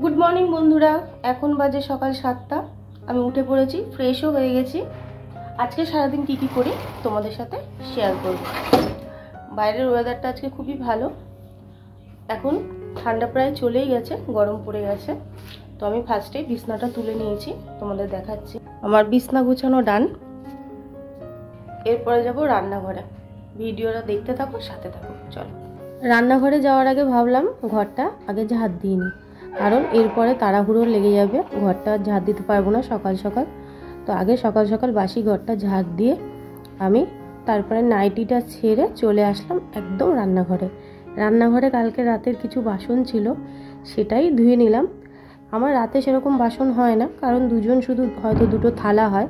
Good morning বন্ধুরা, এখন বাজে সকাল 7টা। আমি উঠে পড়েছি, ফ্রেশও হয়ে গেছি। আজকে সারাদিন কী কী করি তোমাদের সাথে শেয়ার করব। বাইরের ওয়েদারটা আজকে খুবই ভালো। এখন ঠান্ডা প্রায় চলেই গেছে, গরম পড়ে গেছে। তো আমি ফার্স্টে বিছনাটা তুলে নিয়েছি, তোমাদের দেখাচ্ছি। আমার বিছনা গুছানো ডান। এরপরে যাব রান্নাঘরে। ভিডিওটা দেখতে থাকো, সাথে থাকো। চলো, রান্নাঘরে যাওয়ার আগে ভাবলাম ঘরটা আগে ঝাঁট দিয়ে নিই, কারণ এরপরে তাড়াহুড়ো লেগে যাবে, ঘরটা ঝাঁট দিতে পারবো না সকাল সকাল। তো আগে সকাল সকাল বাসি ঘরটা ঝাঁট দিয়ে আমি তারপরে নাইটিটা ছেড়ে চলে আসলাম একদম রান্নাঘরে। রান্নাঘরে কালকে রাতের কিছু বাসন ছিল, সেটাই ধুয়ে নিলাম। আমার রাতে সেরকম বাসন হয় না, কারণ দুজন শুধু হয়তো দুটো থালা হয়।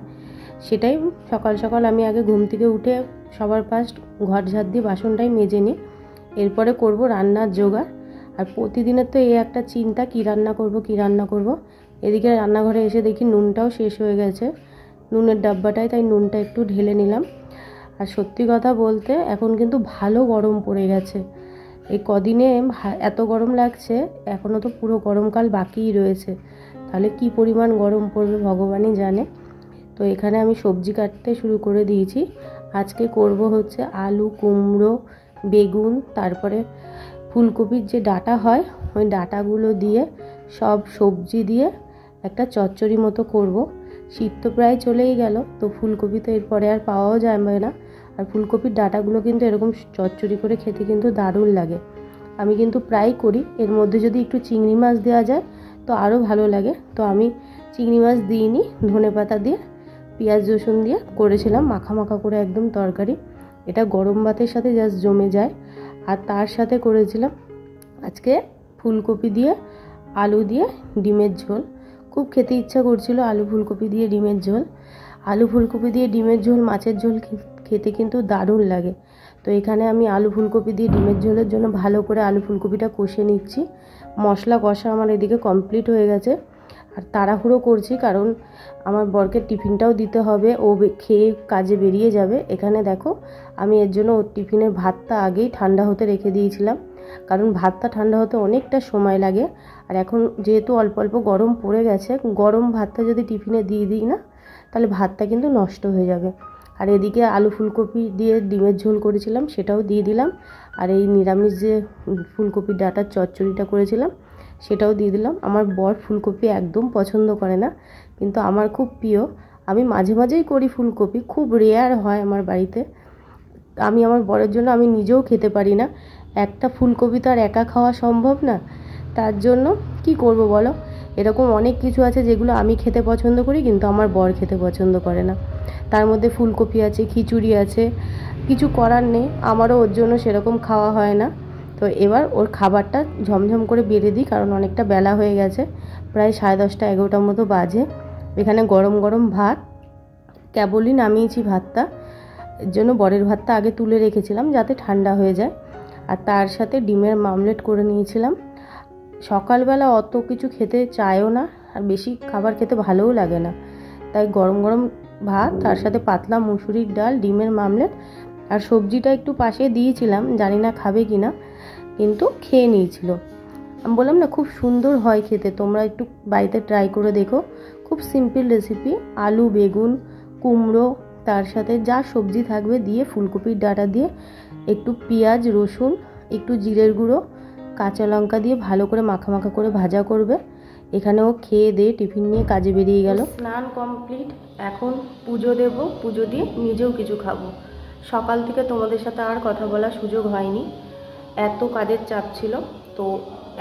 সেটাই সকাল সকাল আমি আগে ঘুম থেকে উঠে সবার ফার্স্ট ঘর ঝাঁট দিয়ে বাসনটাই মেজে নিই। এরপরে করব রান্নার জোগাড়। আর প্রতিদিনের তো এই একটা চিন্তা, কী রান্না করব। এদিকে রান্নাঘরে এসে দেখি নুনটাও শেষ হয়ে গেছে, নুনের ডাব্বাটায়, তাই নুনটা একটু ঢেলে নিলাম। আর সত্যি কথা বলতে এখন কিন্তু ভালো গরম পড়ে গেছে। এই কদিনে এত গরম লাগছে, এখনও তো পুরো গরমকাল বাকিই রয়েছে। তাহলে কি পরিমাণ গরম পড়বে ভগবানই জানে। তো এখানে আমি সবজি কাটতে শুরু করে দিয়েছি। আজকে করব হচ্ছে আলু, কুমড়ো, বেগুন, তারপরে ফুলকপির যে ডাঁটা হয় ওই ডাঁটাগুলো দিয়ে সব সবজি দিয়ে একটা চচ্চড়ি মতো করব। শীত তো প্রায় চলেই গেল, তো ফুলকপি তো এরপরে আর পাওয়াও যাবে না। আর ফুলকপির ডাঁটাগুলো কিন্তু এরকম চচ্চড়ি করে খেতে কিন্তু দারুণ লাগে। আমি কিন্তু প্রায় করি, এর মধ্যে যদি একটু চিংড়ি মাছ দেওয়া যায় তো আরও ভালো লাগে। তো আমি চিংড়ি মাছ দিইনি, ধনেপাতা দিয়ে পেঁয়াজ রসুন দিয়ে করেছিলাম মাখা মাখা করে একদম তরকারি। এটা গরম ভাতের সাথে জাস্ট জমে যায়। আর তার সাথে করেছিলাম আজকে ফুলকপি দিয়ে আলু দিয়ে ডিমের ঝোল। খুব খেতে ইচ্ছা করছিল আলু ফুলকপি দিয়ে ডিমের ঝোল। আলু ফুলকপি দিয়ে ডিমের ঝোল, মাছের ঝোল খেতে কিন্তু দারুণ লাগে। তো এখানে আমি আলু ফুলকপি দিয়ে ডিমের ঝোলের জন্য ভালো করে আলু ফুলকপিটা কষে নিচ্ছি। মশলা কষা আমার এদিকে কমপ্লিট হয়ে গেছে। আর তাড়াহুড়ো করছি, কারণ আমার বরকে টিফিনটাও দিতে হবে, ও খেয়ে কাজে বেরিয়ে যাবে। এখানে দেখো আমি এর জন্য ওর টিফিনের ভাতটা আগেই ঠান্ডা হতে রেখে দিয়েছিলাম, কারণ ভাতটা ঠান্ডা হতে অনেকটা সময় লাগে। আর এখন যেহেতু অল্প অল্প গরম পড়ে গেছে, গরম ভাতটা যদি টিফিনে দিয়ে দিই না, তাহলে ভাতটা কিন্তু নষ্ট হয়ে যাবে। আর এদিকে আলু ফুলকপি দিয়ে ডিমের ঝোল করেছিলাম, সেটাও দিয়ে দিলাম। আর এই নিরামিষ যে ফুলকপির ডাঁটার চচ্চড়িটা করেছিলাম সেটাও দিয়ে দিলাম। আমার বর ফুলকপি একদম পছন্দ করে না, কিন্তু আমার খুব প্রিয়। আমি মাঝে মাঝেই করি ফুলকপি, খুব রেয়ার হয় আমার বাড়িতে। আমি আমার বরের জন্য আমি নিজেও খেতে পারি না। একটা ফুলকপি তো আর একা খাওয়া সম্ভব না। তার জন্য কি করব বলো, এরকম অনেক কিছু আছে যেগুলো আমি খেতে পছন্দ করি কিন্তু আমার বর খেতে পছন্দ করে না। তার মধ্যে ফুলকপি আছে, খিচুড়ি আছে, কিছু করার নেই, আমারও ওর জন্য সেরকম খাওয়া হয় না। তো এবার ওর খাবারটা ঝমঝম করে বেড়ে দিই, কারণ অনেকটা বেলা হয়ে গেছে, প্রায় 10:30 11টার মতো বাজে। এখানে গরম গরম ভাত, কেবলই নামিয়েছি ভাতটা, এর জন্য বরের ভাতটা আগে তুলে রেখেছিলাম যাতে ঠান্ডা হয়ে যায়। আর তার সাথে ডিমের মামলেট করে নিয়েছিলাম। সকালবেলা অত কিছু খেতে চায়ও না, আর বেশি খাবার খেতে ভালোও লাগে না, তাই গরম গরম ভাত, তার সাথে পাতলা মুসুরির ডাল, ডিমের মামলেট আর সবজিটা একটু পাশে দিয়েছিলাম, জানি না খাবে কি না, কিন্তু খেয়ে নিয়েছিল। আমি বললাম না, খুব সুন্দর হয় খেতে, তোমরা একটু বাড়িতে ট্রাই করে দেখো। খুব সিম্পল রেসিপি, আলু, বেগুন, কুমড়ো, তার সাথে যা সবজি থাকবে দিয়ে, ফুলকপির ডাঁটা দিয়ে একটু পেঁয়াজ রসুন, একটু জিরের গুঁড়ো, কাঁচা লঙ্কা দিয়ে ভালো করে মাখা মাখা করে ভাজা করবে। এখানেও খেয়ে দিয়ে টিফিন নিয়ে কাজে বেরিয়ে গেল। স্নান কমপ্লিট, এখন পুজো দেব, পুজো দিয়ে নিজেও কিছু খাবো। সকাল থেকে তোমাদের সাথে আর কথা বলার সুযোগ হয়নি, এত কাজের চাপ ছিল। তো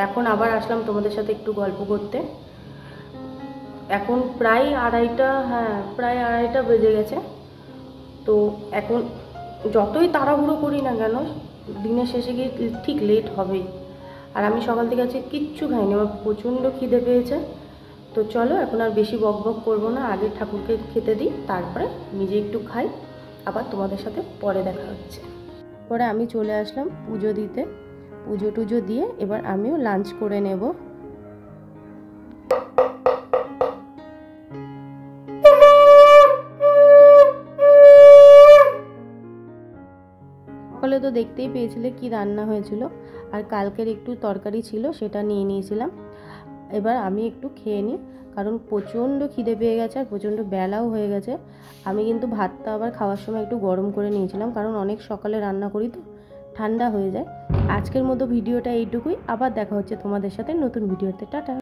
এখন আবার আসলাম তোমাদের সাথে একটু গল্প করতে। এখন প্রায় আড়াইটা বেজে গেছে। তো এখন যতই তাড়াহুড়ো করি না কেন, দিনের শেষে গিয়ে ঠিক লেট হবেই। আর আমি সকাল থেকে আজকে কিচ্ছু খাইনি, আমার প্রচণ্ড খিদে পেয়েছে। তো চলো, এখন আর বেশি বক বক করবো না, আগে ঠাকুরকে খেতে দিই, তারপরে নিজে একটু খাই। আবার তোমাদের সাথে পরে দেখা হচ্ছে। পরে আমি চলে আসলাম পুজো দিতে। পুজো টুজো দিয়ে এবার আমিও লাঞ্চ করে নেব। সকালে তো দেখতেই পেয়েছিলে কি রান্না হয়েছিল, আর কালকের একটু তরকারি ছিল সেটা নিয়ে নিয়েছিলাম। এবার আমি একটু খেয়ে নিই, কারণ প্রচণ্ড খিদে পেয়ে গেছে আর প্রচণ্ড বেলাও হয়ে গেছে। আমি কিন্তু ভাতটা আবার খাওয়ার সময় একটু গরম করে নিয়েছিলাম, কারণ অনেক সকালে রান্না করি তো ঠান্ডা হয়ে যায়। আজকের মতো ভিডিওটা এইটুকুই, আবার দেখা হচ্ছে তোমাদের সাথে নতুন ভিডিওতে। টাটা।